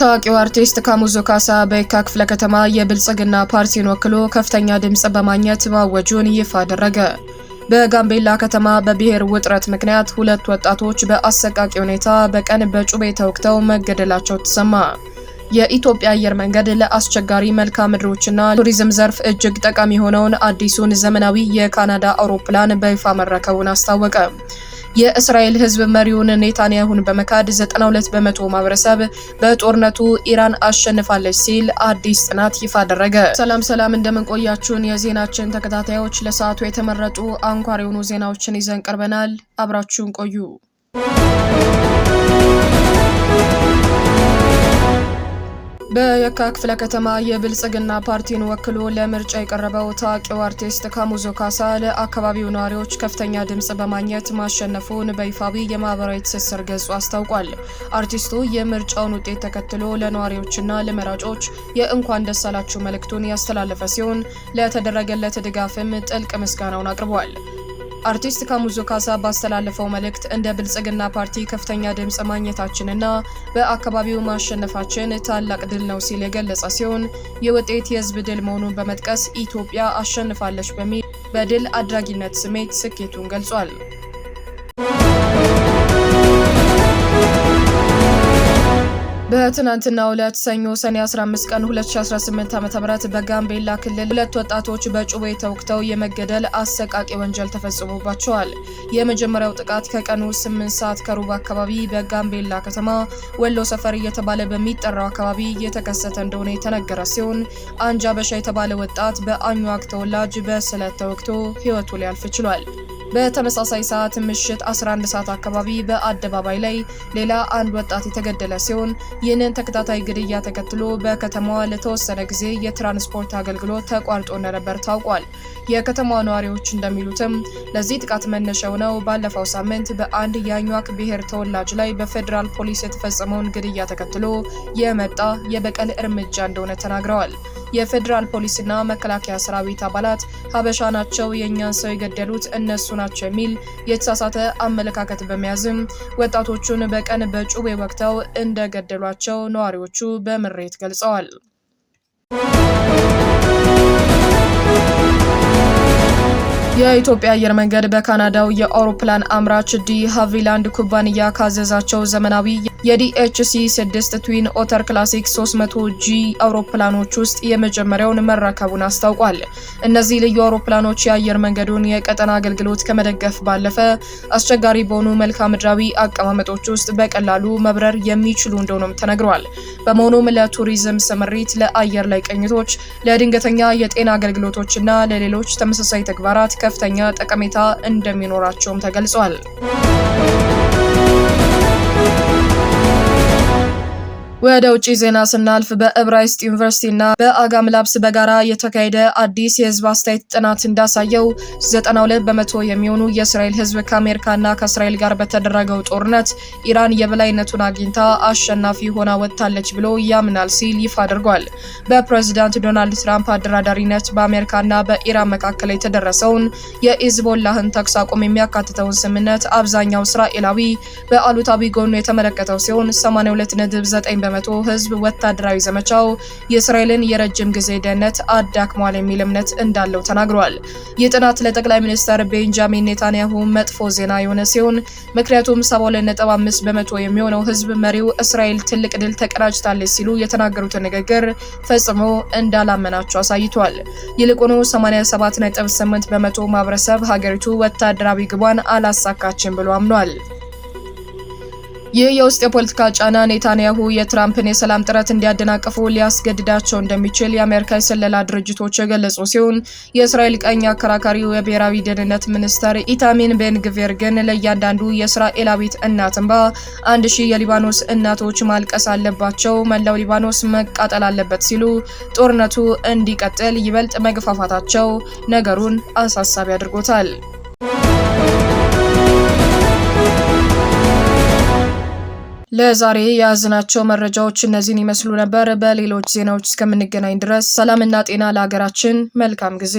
ታዋቂው አርቲስት ካሙዙ ካሳ በየካ ክፍለ ከተማ የብልጽግና ፓርቲን ወክሎ ከፍተኛ ድምጽ በማግኘት ማወጁን ይፋ አደረገ። በጋምቤላ ከተማ በብሔር ውጥረት ምክንያት ሁለት ወጣቶች በአሰቃቂ ሁኔታ በቀን በጩቤ ተወግተው መገደላቸው ተሰማ። የኢትዮጵያ አየር መንገድ ለአስቸጋሪ መልክዓ ምድሮችና ቱሪዝም ዘርፍ እጅግ ጠቃሚ የሆነውን አዲሱን ዘመናዊ የካናዳ አውሮፕላን በይፋ መረከቡን አስታወቀ። የእስራኤል ሕዝብ መሪውን ኔታንያሁን በመካድ 92 በመቶ ማህበረሰብ በጦርነቱ ኢራን አሸንፋለች ሲል አዲስ ጥናት ይፋ አደረገ። ሰላም እንደምን ቆያችሁን የዜናችን ተከታታዮች፣ ለሰዓቱ የተመረጡ አንኳር የሆኑ ዜናዎችን ይዘን ቀርበናል። አብራችሁን ቆዩ። በየካ ክፍለ ከተማ የብልጽግና ፓርቲን ወክሎ ለምርጫ የቀረበው ታዋቂው አርቲስት ካሙዙ ካሳ ለአካባቢው ነዋሪዎች ከፍተኛ ድምጽ በማግኘት ማሸነፉን በይፋዊ የማህበራዊ ትስስር ገጹ አስታውቋል። አርቲስቱ የምርጫውን ውጤት ተከትሎ ለነዋሪዎችና ለመራጮች የእንኳን ደስ አላችሁ መልእክቱን ያስተላለፈ ሲሆን ለተደረገለት ድጋፍም ጥልቅ ምስጋናውን አቅርቧል። አርቲስት ካሙዙ ካሳ ባስተላለፈው መልእክት እንደ ብልጽግና ፓርቲ ከፍተኛ ድምጽ ማግኘታችንና በአካባቢው ማሸነፋችን ታላቅ ድል ነው ሲል የገለጸ ሲሆን የውጤት የህዝብ ድል መሆኑን በመጥቀስ ኢትዮጵያ አሸንፋለች በሚል በድል አድራጊነት ስሜት ስኬቱን ገልጿል። በትናንትናው ዕለት ሰኞ ሰኔ 15 ቀን 2018 ዓ.ም በጋምቤላ ክልል ሁለት ወጣቶች በጩቤ ተወግተው የመገደል አሰቃቂ ወንጀል ተፈጽሞባቸዋል። የመጀመሪያው ጥቃት ከቀኑ 8 ሰዓት ከሩብ አካባቢ በጋምቤላ ከተማ ወሎ ሰፈር እየተባለ በሚጠራው አካባቢ የተከሰተ እንደሆነ የተነገረ ሲሆን አንጃ በሻ የተባለ ወጣት በአኟክ ተወላጅ በስለት ተወግቶ ህይወቱ ሊያልፍ ችሏል። በተመሳሳይ ሰዓት ምሽት 11 ሰዓት አካባቢ በአደባባይ ላይ ሌላ አንድ ወጣት የተገደለ ሲሆን ይህንን ተከታታይ ግድያ ተከትሎ በከተማዋ ለተወሰነ ጊዜ የትራንስፖርት አገልግሎት ተቋርጦ እንደነበር ታውቋል። የከተማዋ ነዋሪዎች እንደሚሉትም ለዚህ ጥቃት መነሻ የሆነው ባለፈው ሳምንት በአንድ የአኟክ ብሔር ተወላጅ ላይ በፌዴራል ፖሊስ የተፈጸመውን ግድያ ተከትሎ የመጣ የበቀል እርምጃ እንደሆነ ተናግረዋል። የፌዴራል ፖሊስና መከላከያ ሰራዊት አባላት ሀበሻ ናቸው፣ የእኛን ሰው የገደሉት እነሱ ናቸው የሚል የተሳሳተ አመለካከት በመያዝም ወጣቶቹን በቀን በጩቤ ወግተው እንደገደሏቸው ነዋሪዎቹ በምሬት ገልጸዋል። የኢትዮጵያ አየር መንገድ በካናዳው የአውሮፕላን አምራች ዲ ሃቪላንድ ኩባንያ ካዘዛቸው ዘመናዊ የዲኤችሲ-6 ትዊን ኦተር ክላሲክ 300G አውሮፕላኖች ውስጥ የመጀመሪያውን መረከቡን አስታውቋል። እነዚህ ልዩ አውሮፕላኖች የአየር መንገዱን የቀጠና አገልግሎት ከመደገፍ ባለፈ አስቸጋሪ በሆኑ መልክዓ ምድራዊ አቀማመጦች ውስጥ በቀላሉ መብረር የሚችሉ እንደሆነም ተነግሯል። በመሆኑም ለቱሪዝም ስምሪት፣ ለአየር ላይ ቅኝቶች፣ ለድንገተኛ የጤና አገልግሎቶችና ለሌሎች ተመሳሳይ ተግባራት ከፍተኛ ጠቀሜታ እንደሚኖራቸውም ተገልጿል። ወደ ውጪ ዜና ስናልፍ በዕብራይስጥ ዩኒቨርሲቲና በአጋም ላብስ በጋራ የተካሄደ አዲስ የህዝብ አስተያየት ጥናት እንዳሳየው 92 በመቶ የሚሆኑ የእስራኤል ህዝብ ከአሜሪካና ከእስራኤል ጋር በተደረገው ጦርነት ኢራን የበላይነቱን አግኝታ አሸናፊ ሆና ወጥታለች ብሎ ያምናል ሲል ይፋ አድርጓል። በፕሬዝዳንት ዶናልድ ትራምፕ አደራዳሪነት በአሜሪካና በኢራን መካከል የተደረሰውን የሂዝቦላህን ተኩስ አቁም የሚያካትተውን ስምምነት አብዛኛው እስራኤላዊ በአሉታዊ ጎኑ የተመለከተው ሲሆን 82.9 በመቶ ህዝብ ወታደራዊ ዘመቻው የእስራኤልን የረጅም ጊዜ ደህንነት አዳክሟል የሚል እምነት እንዳለው ተናግሯል። ይህ ጥናት ለጠቅላይ ሚኒስትር ቤንጃሚን ኔታንያሁ መጥፎ ዜና የሆነ ሲሆን ምክንያቱም 72.5 በመቶ የሚሆነው ህዝብ መሪው እስራኤል ትልቅ ድል ተቀዳጅታለች ሲሉ የተናገሩትን ንግግር ፈጽሞ እንዳላመናቸው አሳይቷል። ይልቁኑ 87.8 በመቶ ማህበረሰብ ሀገሪቱ ወታደራዊ ግቧን አላሳካችም ብሎ አምኗል። ይህ የውስጥ የፖለቲካ ጫና ኔታንያሁ የትራምፕን የሰላም ጥረት እንዲያደናቅፉ ሊያስገድዳቸው እንደሚችል የአሜሪካ የስለላ ድርጅቶች የገለጹ ሲሆን የእስራኤል ቀኝ አከራካሪው የብሔራዊ ደህንነት ሚኒስትር ኢታሚር ቤን ግቪር ግን ለእያንዳንዱ የእስራኤላዊት እናት እንባ 1000 የሊባኖስ እናቶች ማልቀስ አለባቸው፣ መላው ሊባኖስ መቃጠል አለበት ሲሉ ጦርነቱ እንዲቀጥል ይበልጥ መግፋፋታቸው ነገሩን አሳሳቢ አድርጎታል። ለዛሬ ያዝናቸው መረጃዎች እነዚህን ይመስሉ ነበር። በሌሎች ዜናዎች እስከምንገናኝ ድረስ ሰላምና ጤና ለሀገራችን። መልካም ጊዜ።